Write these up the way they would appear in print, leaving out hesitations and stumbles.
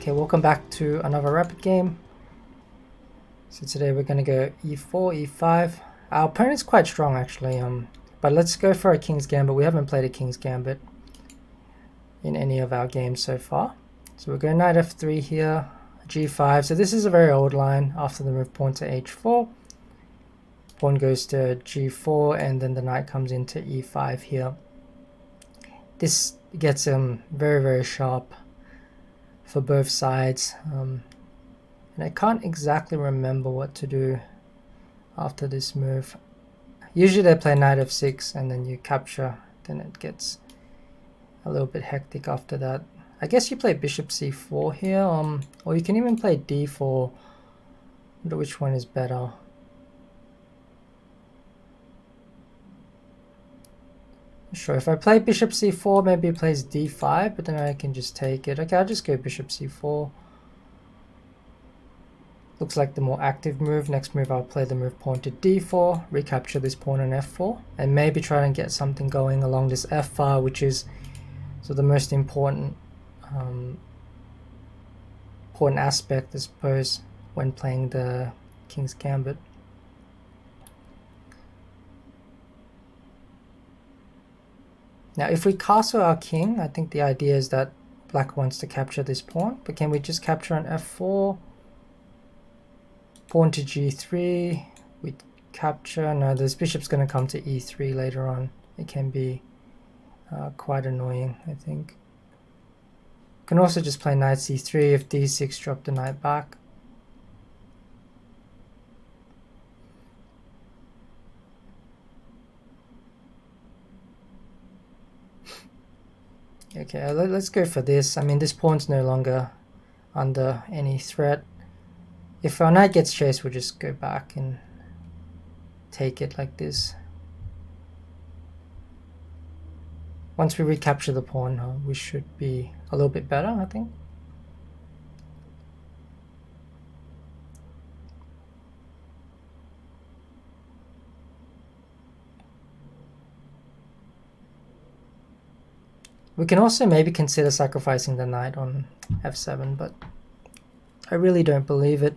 Okay, welcome back to another rapid game. So today we're going to go e4, e5. Our opponent's quite strong actually, but let's go for a King's Gambit. We haven't played a King's Gambit in any of our games so far. So we're going knight f3 here, g5. So this is a very old line after the move pawn to h4. Pawn goes to g4 and then the knight comes into e5 here. This gets very, very sharp for both sides. And I can't exactly remember what to do after this move. Usually they play knight f6 and then you capture, then it gets a little bit hectic after that. I guess you play bishop c4 here, or you can even play d4. I wonder which one is better. Sure, if I play bishop c4, maybe he plays d5, but then I can just take it. Okay, I'll just go bishop c4. Looks like the more active move. Next move, I'll play the move pawn to d4, recapture this pawn on f4, and maybe try and get something going along this f file, which is so the most important aspect, I suppose, when playing the King's Gambit. Now, if we castle our king, I think the idea is that black wants to capture this pawn, but can we just capture on f4? Pawn to g3, we capture. No, this bishop's going to come to e3 later on. It can be quite annoying, I think. Can also just play knight c3 if d6 drop the knight back. Okay, let's go for this. I mean, this pawn's no longer under any threat. If our knight gets chased, we'll just go back and take it like this. Once we recapture the pawn, we should be a little bit better, I think. We can also maybe consider sacrificing the knight on f7, but I really don't believe it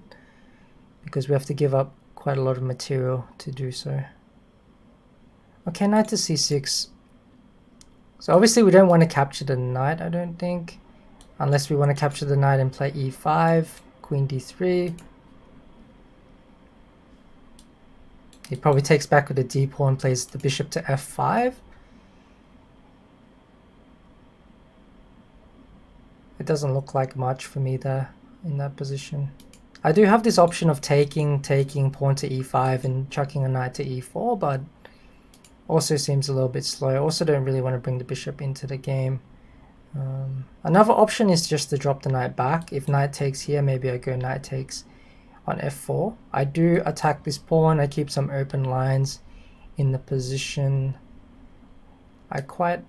because we have to give up quite a lot of material to do so. Okay, knight to c6. So obviously we don't want to capture the knight, I don't think, unless we want to capture the knight and play e5, queen d3. He probably takes back with the d pawn, plays the bishop to f5. It doesn't look like much for me there in that position. I do have this option of taking pawn to e5 and chucking a knight to e4, but also seems a little bit slow. I also don't really want to bring the bishop into the game. Another option is just to drop the knight back. If knight takes here, maybe I go knight takes on f4. I do attack this pawn. I keep some open lines in the position. I quite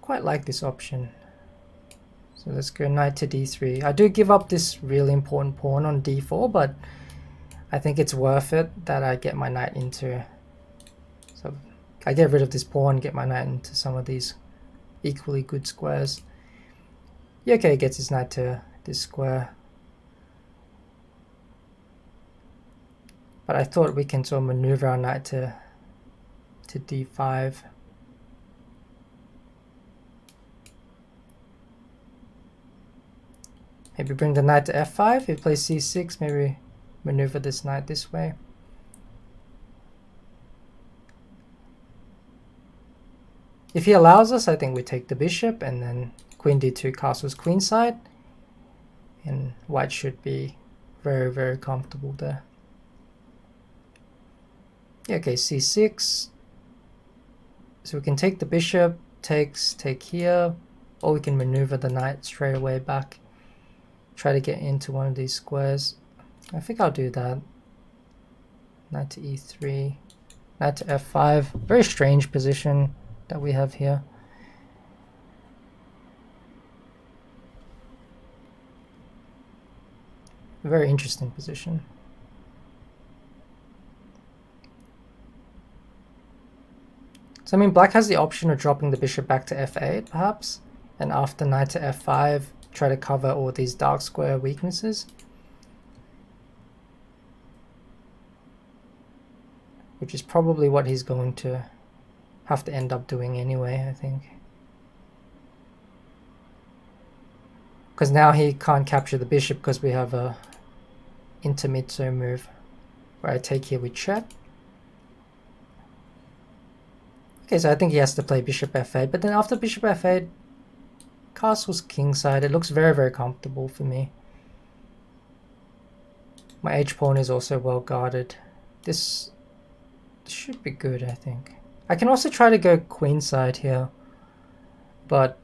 like this option. So let's go knight to d3. I do give up this really important pawn on d4, but I think it's worth it that I get my knight into. So I get rid of this pawn, get my knight into some of these equally good squares. Yeah, okay, gets his knight to this square. But I thought we can sort of maneuver our knight to d5. Maybe bring the knight to f5. If he plays c6, maybe maneuver this knight this way. If he allows us, I think we take the bishop and then queen d2 castles queenside. And white should be very, very comfortable there. Yeah, okay, c6. So we can take the bishop, take here, or we can maneuver the knight straight away back. Try to get into one of these squares. I think I'll do that. Knight to e3, knight to f5. Very strange position that we have here. Very interesting position. So I mean, black has the option of dropping the bishop back to f8 perhaps, and after knight to f5 try to cover all these dark square weaknesses. Which is probably what he's going to have to end up doing anyway, I think. Because now he can't capture the bishop because we have a intermezzo move where I take here, we check. Okay, so I think he has to play bishop f8, but then after bishop f8, castle's kingside. It looks very, very comfortable for me. My h-pawn is also well guarded. This should be good, I think. I can also try to go queenside here, but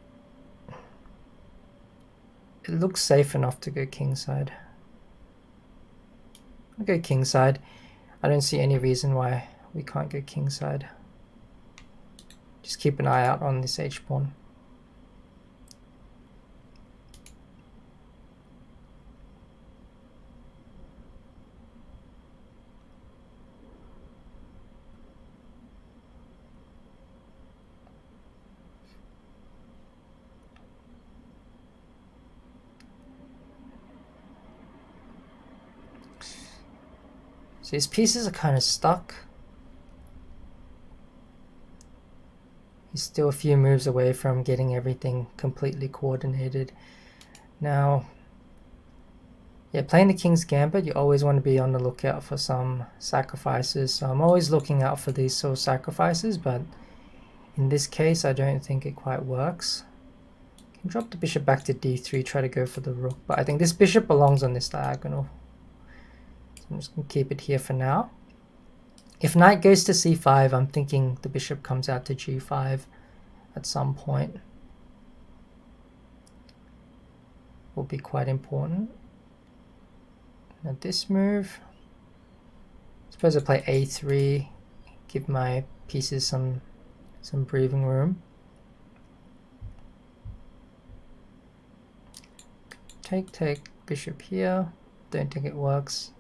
it looks safe enough to go kingside. I'll go kingside. I don't see any reason why we can't go kingside. Just keep an eye out on this h-pawn. So his pieces are kind of stuck. He's still a few moves away from getting everything completely coordinated. Now, yeah, playing the King's Gambit, you always want to be on the lookout for some sacrifices. So I'm always looking out for these sort of sacrifices, but in this case, I don't think it quite works. Can drop the bishop back to d3, try to go for the rook, but I think this bishop belongs on this diagonal. So I'm just going to keep it here for now. If knight goes to c5, I'm thinking the bishop comes out to g5 at some point. Will be quite important. Now this move, I suppose I play a3, give my pieces some breathing room. Take, bishop here, don't think it works.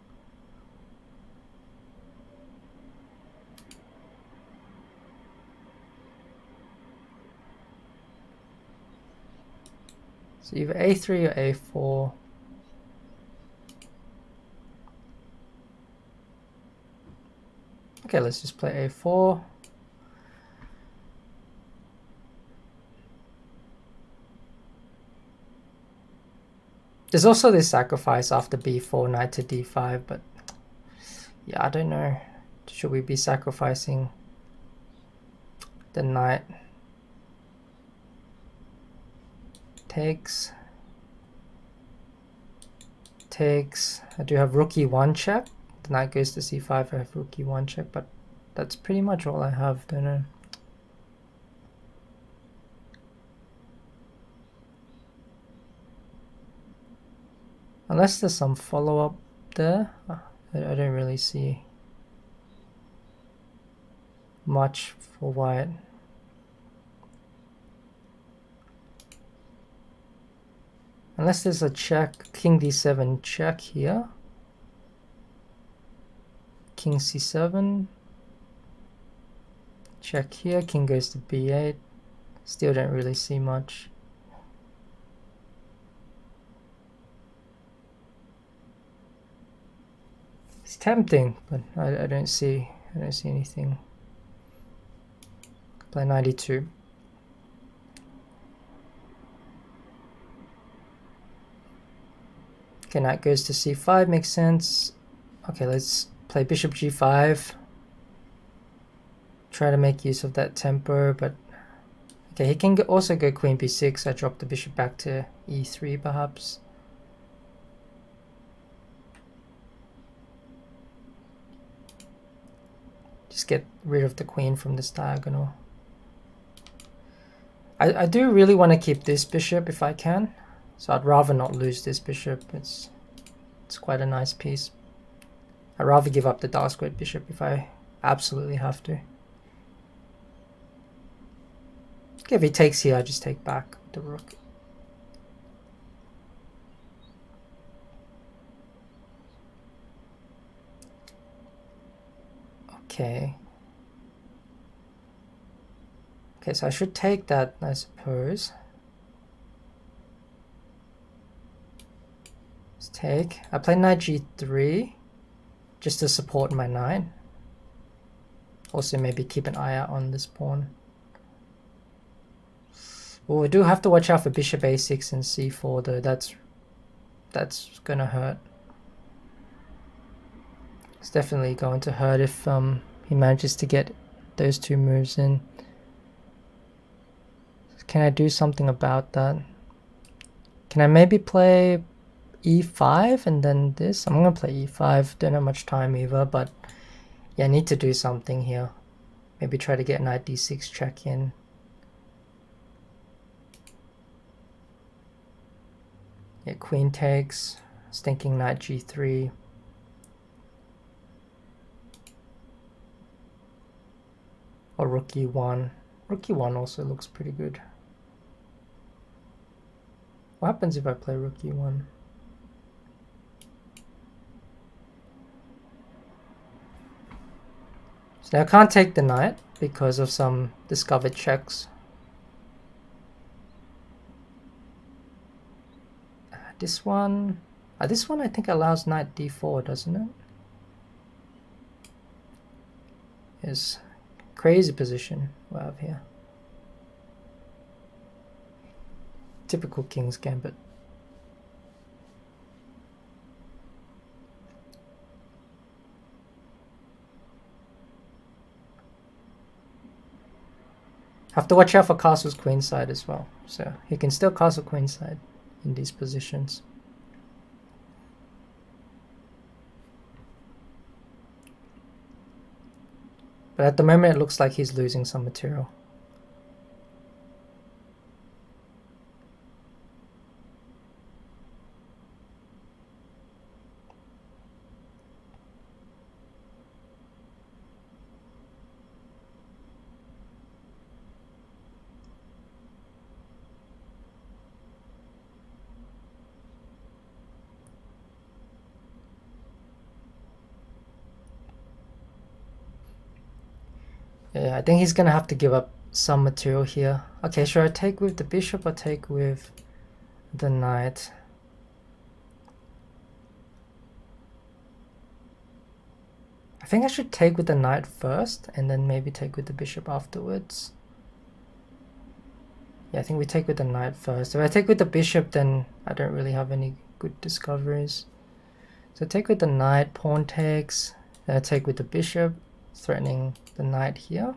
So either a3 or a4. Okay, let's just play a4. There's also this sacrifice after b4, knight to d5, but yeah, I don't know. Should we be sacrificing the knight? Takes. I do have rook e1 check. The knight goes to c5, I have rook e1 check, but that's pretty much all I have, don't know. Unless there's some follow-up there, I don't really see much for white. Unless there's a check, king d7 check here. King c7. Check here, king goes to b8. Still don't really see much. It's tempting, but I don't see anything. Play 92. Okay, knight goes to c5, makes sense. Okay, let's play bishop g5. Try to make use of that tempo, but okay, he can also go queen b6. I drop the bishop back to e3 perhaps. Just get rid of the queen from this diagonal. I do really want to keep this bishop if I can. So I'd rather not lose this bishop. It's quite a nice piece. I'd rather give up the dark squared bishop if I absolutely have to. Okay, if he takes here, I just take back the rook. Okay. Okay, so I should take that, I suppose. take. I play knight g3 just to support my knight. Also maybe keep an eye out on this pawn. Well, we do have to watch out for bishop a6 and c4 though. That's gonna hurt. It's definitely going to hurt if he manages to get those two moves in. Can I do something about that? Can I maybe play e5 and then this? I'm gonna play e5. Don't have much time either, but yeah, I need to do something here. Maybe try to get knight d6 check in. Yeah, queen takes. I was thinking knight g3. Or rook e1. Rook e1 also looks pretty good. What happens if I play rook e1? So now I can't take the knight because of some discovered checks. This one I think allows knight d4, doesn't it? Is crazy position we have here. Typical King's Gambit. Have to watch out for castle's queenside as well. So he can still castle queenside in these positions. But at the moment it looks like he's losing some material. Yeah, I think he's gonna have to give up some material here. Okay, should I take with the bishop or take with the knight? I think I should take with the knight first and then maybe take with the bishop afterwards. Yeah, I think we take with the knight first. If I take with the bishop, then I don't really have any good discoveries. So take with the knight, pawn takes, then I take with the bishop, threatening the knight here.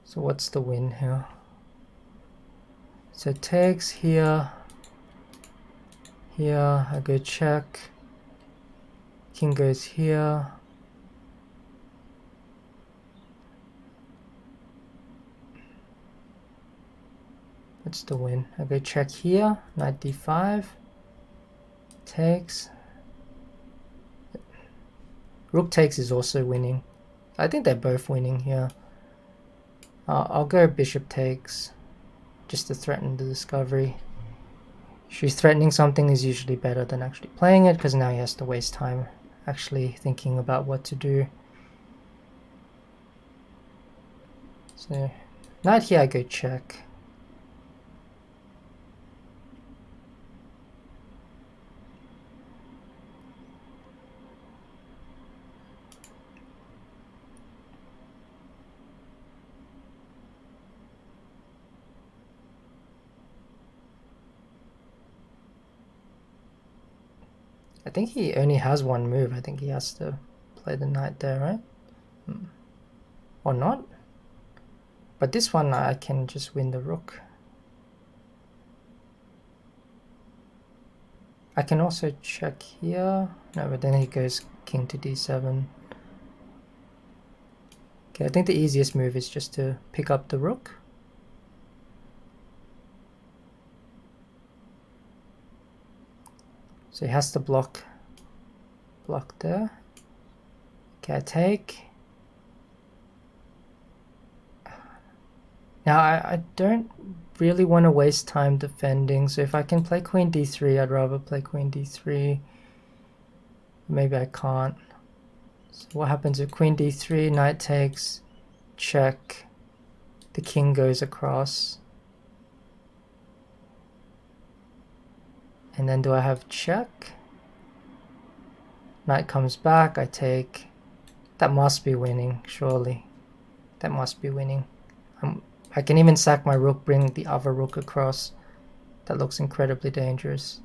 So what's the win here? So takes here, here, I go check, king goes here. What's the win? I go check here, knight d5, takes. Rook takes is also winning. I think they're both winning here. I'll go bishop takes, just to threaten the discovery. She's threatening something is usually better than actually playing it, because now he has to waste time actually thinking about what to do. So knight here, I go check. I think he only has one move. I think he has to play the knight there, right? Or not? But this one I can just win the rook. I can also check here. No, but then he goes king to d7. Okay, I think the easiest move is just to pick up the rook. So he has to block there. Okay, I take. Now I don't really want to waste time defending, so if I can play queen d3, I'd rather play queen d3. Maybe I can't. So what happens if queen d3, knight takes, check. I The king goes across. And then do I have check? Knight comes back, I take. That must be winning, surely. That must be winning. I can even sack my rook, bring the other rook across. That looks incredibly dangerous.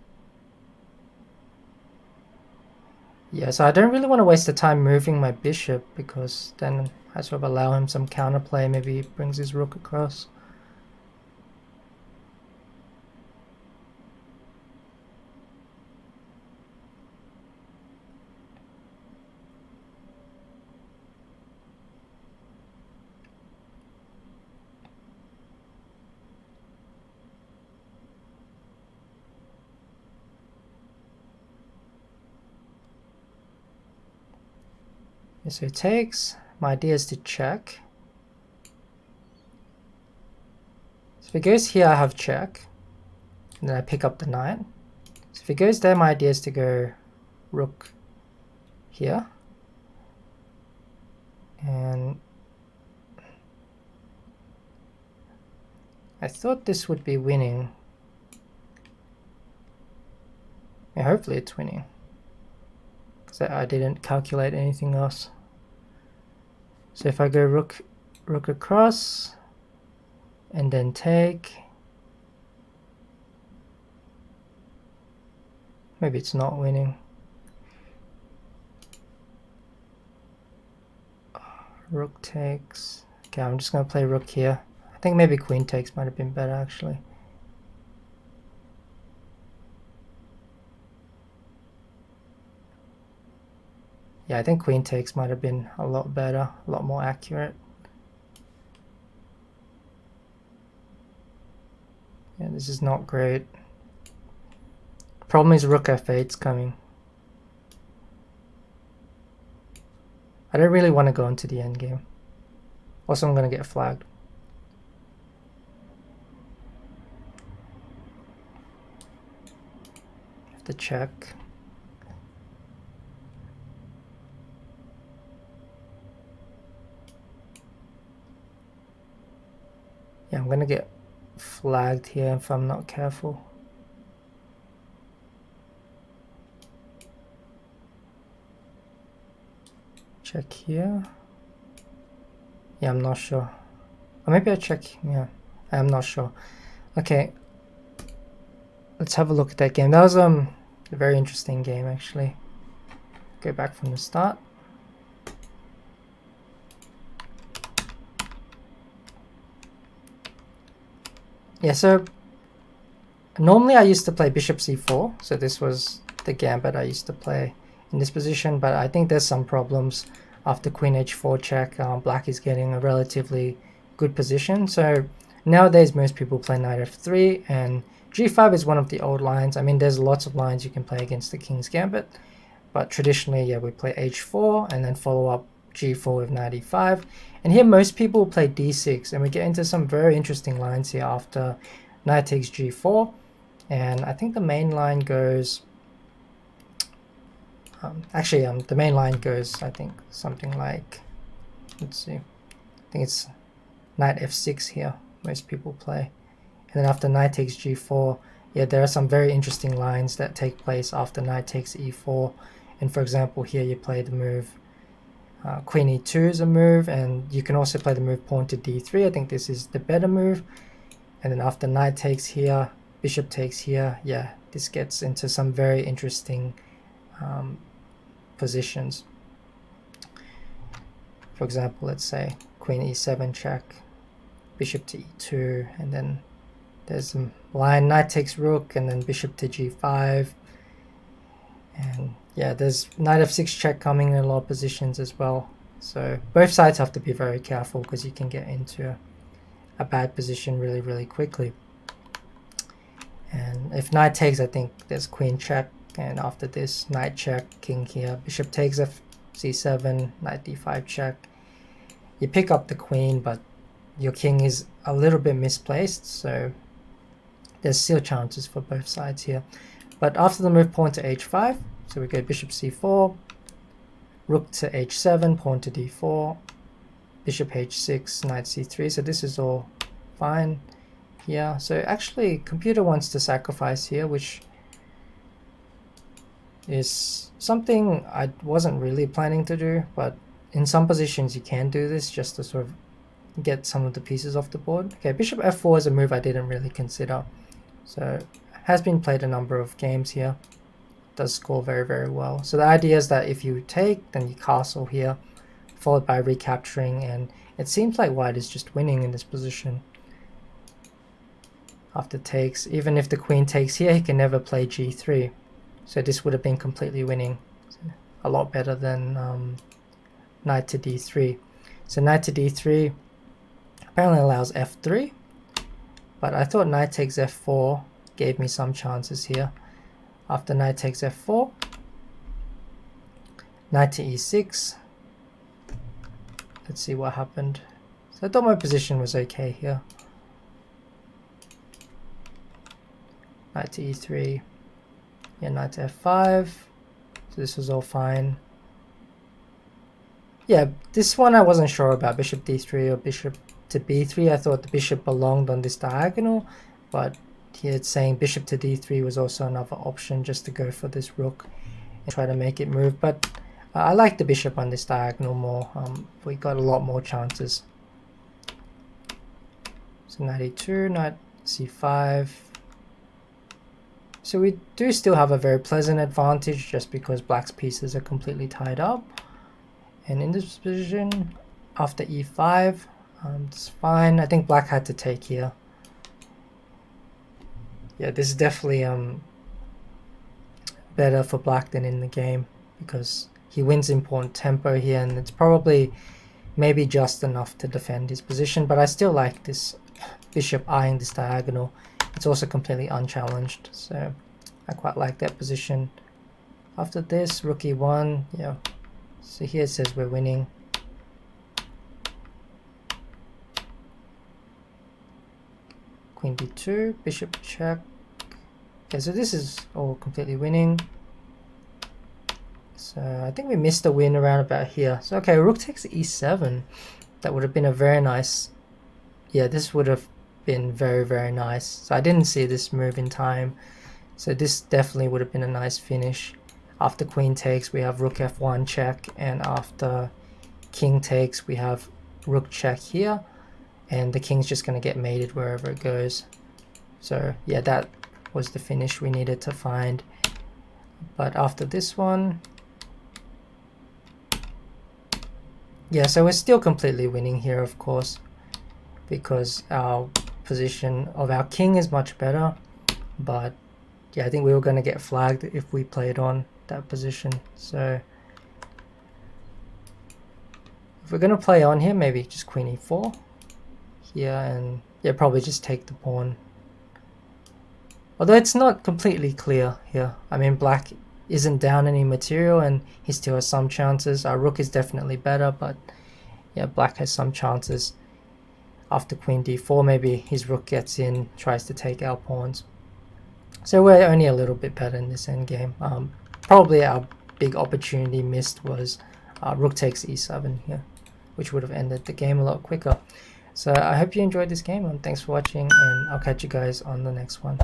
Yeah, so I don't really want to waste the time moving my bishop, because then I sort of allow him some counterplay. Maybe he brings his rook across. So he takes. My idea is to check. So if he goes here, I have check. And then I pick up the knight. So if he goes there, my idea is to go rook here. And I thought this would be winning. Yeah, hopefully it's winning. Because I didn't calculate anything else. So if I go rook across, and then take. Maybe it's not winning. Rook takes. Okay, I'm just going to play rook here. I think maybe queen takes might have been better actually. Yeah, I think queen takes might have been a lot better, a lot more accurate. Yeah, this is not great. Problem is rook f8's coming. I don't really want to go into the endgame. Also, I'm going to get flagged. Have to check. Yeah, I'm going to get flagged here if I'm not careful. Check here. Yeah, I'm not sure. Or maybe I check. Yeah, I'm not sure. Okay, let's have a look at that game. That was a very interesting game actually. Go back from the start. Yeah, so normally I used to play bishop c4, so this was the gambit I used to play in this position, but I think there's some problems after queen h4 check. Black is getting a relatively good position, so nowadays most people play knight f3, and g5 is one of the old lines. I mean, there's lots of lines you can play against the king's gambit, but traditionally, yeah, we play h4 and then follow up g4 with knight e5, and here most people play d6, and we get into some very interesting lines here after knight takes g4, and I think the main line goes the main line goes, I think, something like, let's see, I think it's knight f6 here most people play, and then after knight takes g4, yeah, there are some very interesting lines that take place after knight takes e4, and for example here you play the move queen e2 is a move, and you can also play the move pawn to d3. I think this is the better move, and then after knight takes here, bishop takes here, yeah, this gets into some very interesting positions. For example, let's say queen e7 check, bishop to e2, and then there's some line knight takes rook, and then bishop to g5, and yeah, there's knight f6 check coming in a lot of positions as well. So both sides have to be very careful because you can get into a bad position really quickly. And if knight takes, I think there's queen check, and after this knight check, king here, bishop takes c7, knight d5 check. You pick up the queen, but your king is a little bit misplaced, so there's still chances for both sides here. But after the move pawn to h5, so we go bishop c4, rook to h7, pawn to d4, bishop h6, knight c3, so this is all fine here. So actually computer wants to sacrifice here, which is something I wasn't really planning to do, but in some positions you can do this just to sort of get some of the pieces off the board. Okay, bishop f4 is a move I didn't really consider, so has been played a number of games here. Does score very, very well. So the idea is that if you take, then you castle here, followed by recapturing, and it seems like white is just winning in this position. After takes, even if the queen takes here, he can never play g3. So this would have been completely winning. So a lot better than knight to d3. So knight to d3 apparently allows f3, but I thought knight takes f4 gave me some chances here. After knight takes f4, knight to e6. Let's see what happened. So I thought my position was okay here. Knight to e3, yeah, knight to f5. So this was all fine. Yeah, this one I wasn't sure about, bishop d3 or bishop to b3. I thought the bishop belonged on this diagonal, but here it's saying bishop to d3 was also another option, just to go for this rook and try to make it move. But I like the bishop on this diagonal more. We got a lot more chances. So knight e2, knight c5. So we do still have a very pleasant advantage just because black's pieces are completely tied up. And in this position, after e5, it's fine. I think black had to take here. Yeah, this is definitely better for black than in the game, because he wins important tempo here, and it's probably maybe just enough to defend his position. But I still like this bishop eyeing this diagonal. It's also completely unchallenged, so I quite like that position. After this, rook e1, yeah. So here it says we're winning. Queen d2, bishop check. Okay, so this is all completely winning. So I think we missed a win around about here. So okay, rook takes e7. That would have been a very nice... Yeah, this would have been very, very nice. So I didn't see this move in time. So this definitely would have been a nice finish. After queen takes, we have rook f1 check. And after king takes, we have rook check here. And the king's just going to get mated wherever it goes. So yeah, that was the finish we needed to find. But after this one, yeah, so we're still completely winning here, of course, because our position of our king is much better. But yeah, I think we were going to get flagged if we played on that position. So if we're going to play on here, maybe just queen e4 here, and yeah, probably just take the pawn. Although it's not completely clear here. I mean, black isn't down any material and he still has some chances. Our rook is definitely better, but yeah, black has some chances. After queen d4, maybe his rook gets in, tries to take our pawns. So we're only a little bit better in this endgame. Probably our big opportunity missed was rook takes e7 here, which would have ended the game a lot quicker. So I hope you enjoyed this game, and thanks for watching, and I'll catch you guys on the next one.